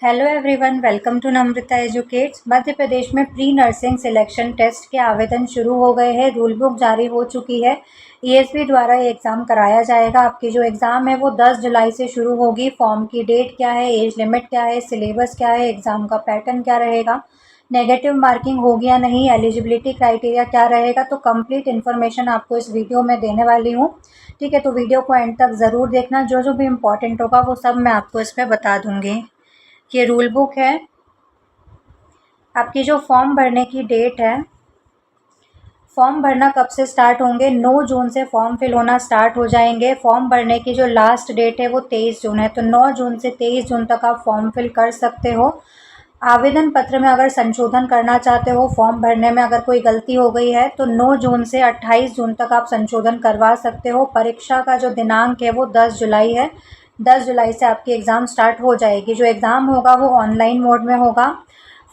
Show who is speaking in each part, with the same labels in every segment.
Speaker 1: Hello everyone, welcome to Namrata Educates. Madhya Pradesh में pre nursing selection test के आवेदन शुरू हो गए हैं। रूल बुक जारी हो चुकी है। ईएसबी द्वारा ये एग्ज़ाम कराया जाएगा। आपकी जो एग्ज़ाम है वो 10 जुलाई से शुरू होगी। फॉर्म की डेट क्या है, एज लिमिट क्या है, सिलेबस क्या है, एग्ज़ाम का पैटर्न क्या रहेगा, नेगेटिव मार्किंग होगी या नहीं, एलिजिबिलिटी क्राइटेरिया क्या रहेगा, तो कंप्लीट इन्फॉर्मेशन आपको इस वीडियो में देने वाली हूँ। ठीक है, तो वीडियो को एंड तक ज़रूर देखना। जो जो भी इम्पोर्टेंट होगा वो सब मैं आपको इस पर बता दूँगी। ये रूल बुक है। आपकी जो फॉर्म भरने की डेट है, फॉर्म भरना कब से स्टार्ट होंगे? 9 जून से फॉर्म फिल होना स्टार्ट हो जाएंगे। फॉर्म भरने की जो लास्ट डेट है वो 23 जून है, तो 9 जून से 23 जून तक आप फॉर्म फिल कर सकते हो। आवेदन पत्र में अगर संशोधन करना चाहते हो, फॉर्म भरने में अगर कोई गलती हो गई है, तो 9 जून से 28 जून तक आप संशोधन करवा सकते हो। परीक्षा का जो दिनांक है वो 10 जुलाई है। 10 जुलाई से आपकी एग्ज़ाम स्टार्ट हो जाएगी। जो एग्ज़ाम होगा वो ऑनलाइन मोड में होगा।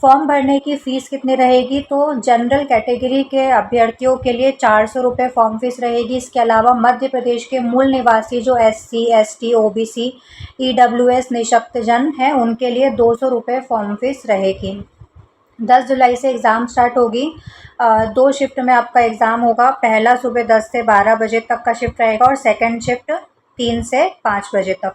Speaker 1: फॉर्म भरने की फ़ीस कितनी रहेगी? तो जनरल कैटेगरी के अभ्यर्थियों के लिए 400 रुपये फॉर्म फीस रहेगी। इसके अलावा मध्य प्रदेश के मूल निवासी जो SC, ST, OBC, EWS निःशक्तजन हैं उनके लिए 200 रुपये फॉर्म फीस रहेगी। 10 जुलाई से एग्ज़ाम स्टार्ट होगी। 2 शिफ्ट में आपका एग्ज़ाम होगा। पहला सुबह 10 से 12 बजे तक का शिफ्ट रहेगा और सेकंड शिफ्ट 3 से 5 बजे तक।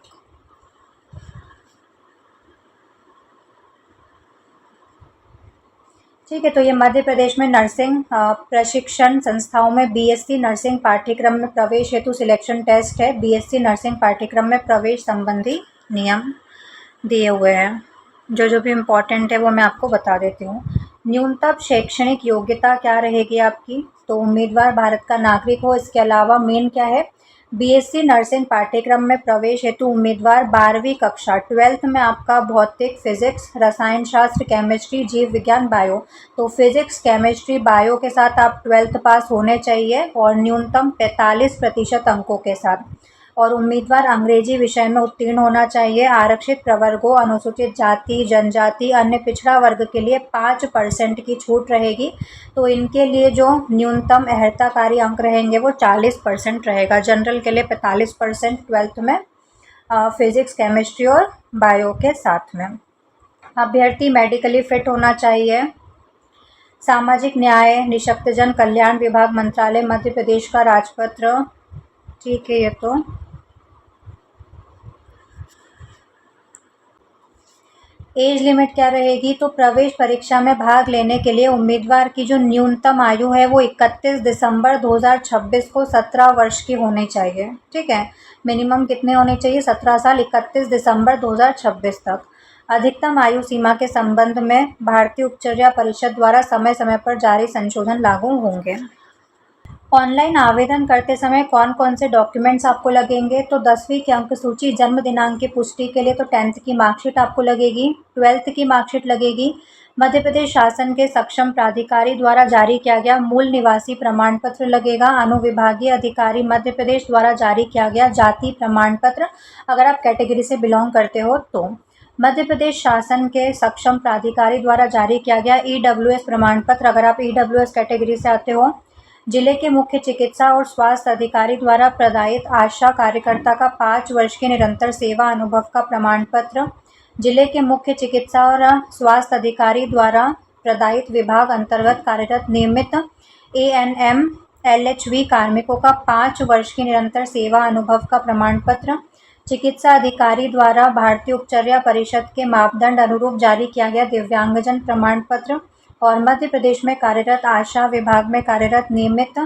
Speaker 1: ठीक है, तो ये मध्य प्रदेश में नर्सिंग प्रशिक्षण संस्थाओं में BSc नर्सिंग पाठ्यक्रम में प्रवेश हेतु सिलेक्शन टेस्ट है। BSc नर्सिंग पाठ्यक्रम में प्रवेश संबंधी नियम दिए हुए हैं। जो जो भी इम्पोर्टेंट है वो मैं आपको बता देती हूँ। न्यूनतम शैक्षणिक योग्यता क्या रहेगी आपकी? तो उम्मीदवार भारत का नागरिक हो। इसके अलावा मेन क्या है, BSc नर्सिंग पाठ्यक्रम में प्रवेश हेतु उम्मीदवार 12वीं कक्षा 12th में आपका भौतिक, फिजिक्स, रसायन शास्त्र, केमिस्ट्री, जीव विज्ञान, बायो, तो फिजिक्स, केमिस्ट्री, बायो के साथ आप 12th पास होने चाहिए और न्यूनतम 45% अंकों के साथ। और उम्मीदवार अंग्रेजी विषय में उत्तीर्ण होना चाहिए। आरक्षित प्रवर्गों, अनुसूचित जाति, जनजाति, अन्य पिछड़ा वर्ग के लिए 5% की छूट रहेगी। तो इनके लिए जो न्यूनतम अर्हताकारी अंक रहेंगे वो 40% रहेगा। जनरल के लिए 45% 12th में फिजिक्स, केमिस्ट्री और बायो के साथ में। अभ्यर्थी मेडिकली फिट होना चाहिए। सामाजिक न्याय निःशक्तजन कल्याण विभाग, मंत्रालय, मध्य प्रदेश का राजपत्र। ठीक है, ये तो एज लिमिट क्या रहेगी? तो प्रवेश परीक्षा में भाग लेने के लिए उम्मीदवार की जो न्यूनतम आयु है वो 31 दिसंबर 2026 को 17 वर्ष की होनी चाहिए। ठीक है, मिनिमम कितने होने चाहिए? 17 साल, 31 दिसंबर 2026 तक। अधिकतम आयु सीमा के संबंध में भारतीय उपचर्या परिषद द्वारा समय समय पर जारी संशोधन लागू होंगे। ऑनलाइन आवेदन करते समय कौन कौन से डॉक्यूमेंट्स आपको लगेंगे? तो 10वीं की अंक सूची, जन्म दिनांक की पुष्टि के लिए तो 10th की मार्कशीट आपको लगेगी, 12th की मार्कशीट लगेगी। मध्य प्रदेश शासन के सक्षम प्राधिकारी द्वारा जारी किया गया मूल निवासी प्रमाण पत्र लगेगा। अनुविभागीय अधिकारी मध्य प्रदेश द्वारा जारी किया गया जाति प्रमाण पत्र, अगर आप कैटेगरी से बिलोंग करते हो तो। मध्य प्रदेश शासन के सक्षम प्राधिकारी द्वारा जारी किया गया EWS प्रमाण पत्र, अगर आप EWS कैटेगरी से आते हो। जिले के मुख्य चिकित्सा और स्वास्थ्य अधिकारी द्वारा प्रदायित आशा कार्यकर्ता का 5 वर्ष के निरंतर सेवा अनुभव का प्रमाण पत्र। जिले के मुख्य चिकित्सा और स्वास्थ्य अधिकारी द्वारा प्रदायित विभाग अंतर्गत कार्यरत नियमित ANM LHV कार्मिकों का 5 वर्ष की निरंतर सेवा अनुभव का प्रमाण पत्र। चिकित्सा अधिकारी द्वारा भारतीय उपचर्या परिषद के मापदंड अनुरूप जारी किया गया दिव्यांगजन प्रमाण पत्र। और मध्य प्रदेश में कार्यरत आशा विभाग में कार्यरत नियमित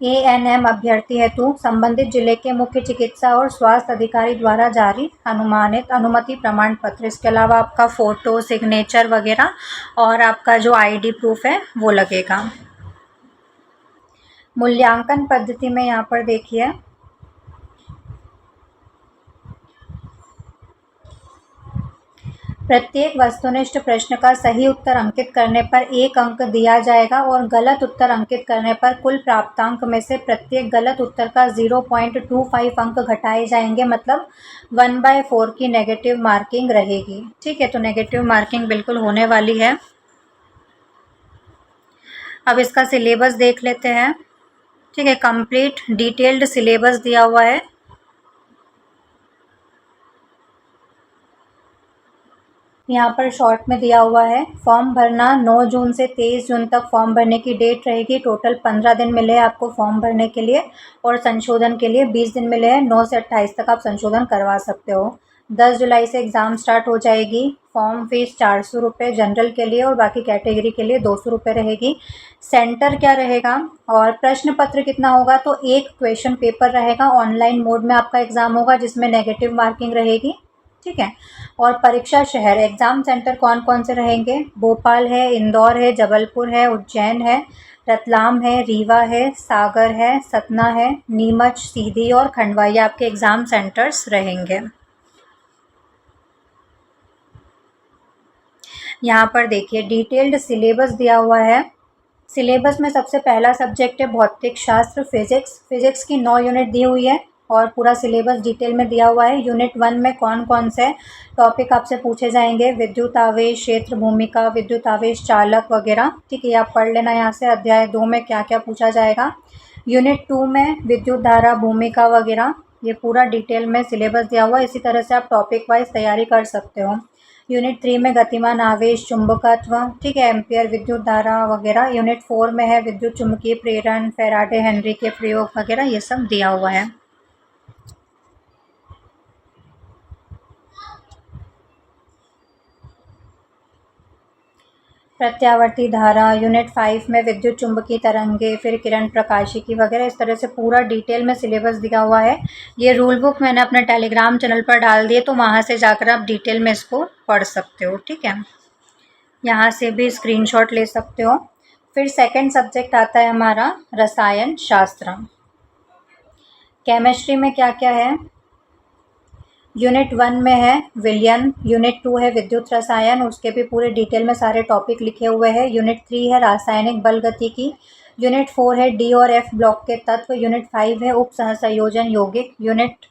Speaker 1: ANM अभ्यर्थी हेतु संबंधित जिले के मुख्य चिकित्सा और स्वास्थ्य अधिकारी द्वारा जारी अनुमानित अनुमति प्रमाण पत्र। इसके अलावा आपका फ़ोटो, सिग्नेचर वगैरह और आपका जो ID प्रूफ है वो लगेगा। मूल्यांकन पद्धति में यहाँ पर देखिए, प्रत्येक वस्तुनिष्ठ प्रश्न का सही उत्तर अंकित करने पर 1 अंक दिया जाएगा और गलत उत्तर अंकित करने पर कुल प्राप्तांक में से प्रत्येक गलत उत्तर का 0.25 अंक घटाए जाएंगे। मतलब 1/4 की नेगेटिव मार्किंग रहेगी। ठीक है, तो नेगेटिव मार्किंग बिल्कुल होने वाली है। अब इसका सिलेबस देख लेते हैं। ठीक है, कंप्लीट डिटेल्ड सिलेबस दिया हुआ है। यहाँ पर शॉर्ट में दिया हुआ है, फॉर्म भरना 9 जून से 23 जून तक फॉर्म भरने की डेट रहेगी। टोटल 15 दिन मिले हैं आपको फॉर्म भरने के लिए और संशोधन के लिए 20 दिन मिले हैं। 9 से 28 तक आप संशोधन करवा सकते हो। 10 जुलाई से एग्ज़ाम स्टार्ट हो जाएगी। फॉर्म फीस 400 रुपये जनरल के लिए और बाकी कैटेगरी के लिए 200 रुपये रहेगी। सेंटर क्या रहेगा और प्रश्न पत्र कितना होगा, तो एक क्वेश्चन पेपर रहेगा, ऑनलाइन मोड में आपका एग्ज़ाम होगा जिसमें नेगेटिव मार्किंग रहेगी, ठीक है। और परीक्षा शहर, एग्ज़ाम सेंटर कौन कौन से रहेंगे, भोपाल है, इंदौर है, जबलपुर है, उज्जैन है, रतलाम है, रीवा है, सागर है, सतना है, नीमच, सीधी और खंडवा, ये आपके एग्ज़ाम सेंटर्स रहेंगे। यहाँ पर देखिए डिटेल्ड सिलेबस दिया हुआ है। सिलेबस में सबसे पहला सब्जेक्ट है भौतिक शास्त्र, फिजिक्स की 9 यूनिट दी हुई है और पूरा सिलेबस डिटेल में दिया हुआ है। यूनिट 1 में कौन कौन से टॉपिक आपसे पूछे जाएंगे, विद्युत आवेश, क्षेत्र, भूमिका, विद्युत आवेश चालक वगैरह, ठीक है, ये आप पढ़ लेना यहाँ से। अध्याय 2 में क्या क्या पूछा जाएगा। यूनिट 2 में विद्युत धारा, भूमिका वगैरह, ये पूरा डिटेल में सिलेबस दिया हुआ है। इसी तरह से आप टॉपिक वाइज तैयारी कर सकते हो। यूनिट 3 में गतिमान आवेश, चुंबकत्व, ठीक है, एम्पियर, विद्युत धारा वगैरह। यूनिट 4 में है विद्युत चुम्बकीय प्रेरण, फैराडे हेनरी के प्रयोग वगैरह, ये सब दिया हुआ है। प्रत्यावर्ती धारा, यूनिट 5 में विद्युत चुम्बकीय तरंगे, फिर किरण प्रकाशिकी वगैरह, इस तरह से पूरा डिटेल में सिलेबस दिया हुआ है। ये रूल बुक मैंने अपने टेलीग्राम चैनल पर डाल दिए, तो वहाँ से जाकर आप डिटेल में इसको पढ़ सकते हो, ठीक है। यहाँ से भी स्क्रीनशॉट ले सकते हो। फिर सेकंड सब्जेक्ट आता है हमारा रसायन शास्त्र। केमिस्ट्री में क्या क्या है, यूनिट 1 में है विलयन, यूनिट 2 है विद्युत रसायन, उसके भी पूरे डिटेल में सारे टॉपिक लिखे हुए हैं। यूनिट 3 है रासायनिक बल गतिकी, यूनिट 4 है डी और एफ ब्लॉक के तत्व, यूनिट 5 है उप सहसंयोजन यौगिक, यूनिट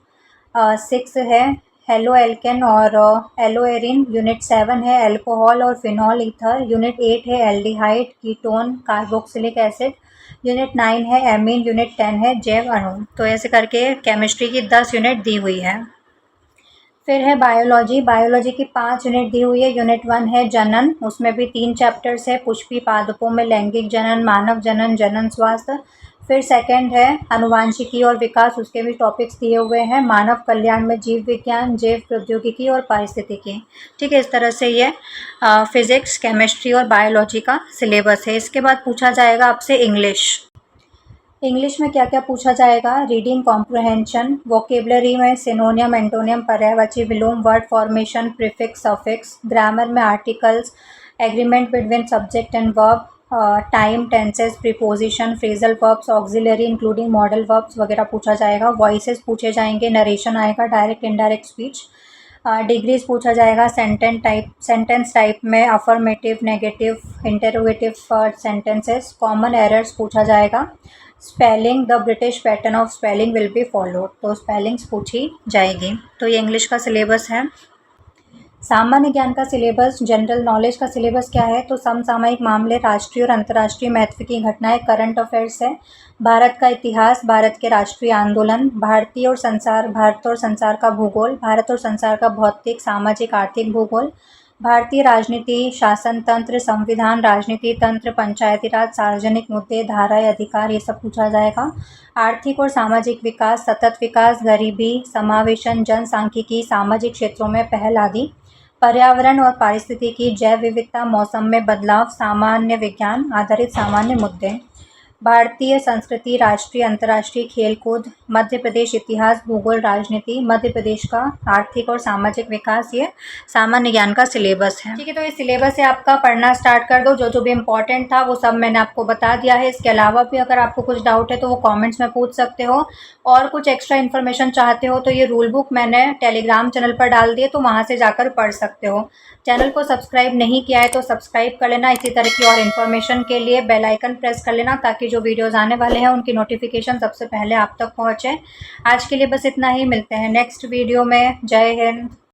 Speaker 1: 6 है हेलो एल्केन और एलोएरिन, यूनिट 7 है अल्कोहल और फिनॉल ईथर, यूनिट 8 है aldehyde, ketone, carboxylic acid, unit 9 है एमीन, यूनिट 10 है जैव अणु। तो ऐसे करके केमिस्ट्री की 10 यूनिट दी हुई है। फिर है बायोलॉजी की 5 यूनिट दी हुई है। यूनिट 1 है जनन, उसमें भी 3 चैप्टर्स है, पुष्पी पादपों में लैंगिक जनन, मानव जनन, जनन स्वास्थ्य। फिर सेकंड है आनुवांशिकी और विकास, उसके भी टॉपिक्स दिए हुए हैं, मानव कल्याण में जीव विज्ञान, जैव प्रौद्योगिकी और पारिस्थितिकी, ठीक है। इस तरह से ये फिजिक्स, केमिस्ट्री और बायोलॉजी का सिलेबस है। इसके बाद पूछा जाएगा आपसे इंग्लिश में क्या क्या पूछा जाएगा, रीडिंग कॉम्प्रहेंशन, वोकेबलरी में सिनोनियम, एंटोनियम, पर्यायवाची, विलोम, word formation, prefix, suffix, grammar में articles, agreement between subject and verb, time, tenses, preposition, phrasal verbs, auxiliary including modal verbs वगैरह पूछा जाएगा। वॉइसेस पूछे जाएंगे, नरेशन आएगा, डायरेक्ट इनडायरेक्ट स्पीच। डिग्रीज पूछा जाएगा, सेंटेंस टाइप में affirmative, negative, interrogative sentences. Common errors पूछा जाएगा। Spelling, the British pattern of spelling will be followed, तो स्पेलिंग्स पूछी जाएगी। तो ये इंग्लिश का सिलेबस है। सामान्य ज्ञान का सिलेबस, जनरल नॉलेज का सिलेबस क्या है, तो समसामयिक मामले, राष्ट्रीय और अंतर्राष्ट्रीय महत्व की घटनाएं, करंट अफेयर्स है। भारत का इतिहास, भारत के राष्ट्रीय आंदोलन, भारत और संसार का भूगोल, भारत और संसार का भौतिक, सामाजिक, आर्थिक भूगोल, भारतीय राजनीति, शासन तंत्र, संविधान, राजनीति तंत्र, पंचायती राज, सार्वजनिक मुद्दे, धाराएं, अधिकार, ये सब पूछा जाएगा। आर्थिक और सामाजिक विकास, सतत विकास, गरीबी, समावेशन, जनसांख्यिकी, सामाजिक क्षेत्रों में पहल आदि। पर्यावरण और पारिस्थितिकी, जैव विविधता, मौसम में बदलाव, सामान्य विज्ञान आधारित सामान्य मुद्दे। भारतीय संस्कृति, राष्ट्रीय अंतर्राष्ट्रीय खेलकूद, मध्य प्रदेश इतिहास, भूगोल, राजनीति, मध्य प्रदेश का आर्थिक और सामाजिक विकास, ये सामान्य ज्ञान का सिलेबस है, ठीक है। तो ये सिलेबस है आपका, पढ़ना स्टार्ट कर दो। जो जो भी इम्पोर्टेंट था वो सब मैंने आपको बता दिया है। इसके अलावा भी अगर आपको कुछ डाउट है तो वो कॉमेंट्स में पूछ सकते हो, और कुछ एक्स्ट्रा इन्फॉर्मेशन चाहते हो तो ये रूल बुक मैंने टेलीग्राम चैनल पर डाल दिए, तो वहाँ से जाकर पढ़ सकते हो। चैनल को सब्सक्राइब नहीं किया है तो सब्सक्राइब कर लेना। इसी तरह की और इन्फॉर्मेशन के लिए बेल आइकन प्रेस कर लेना, ताकि जो वीडियोज़ आने वाले हैं उनकी नोटिफिकेशन सबसे पहले आप तक पहुँचे। आज के लिए बस इतना ही, मिलते हैं नेक्स्ट वीडियो में। जय हिंद।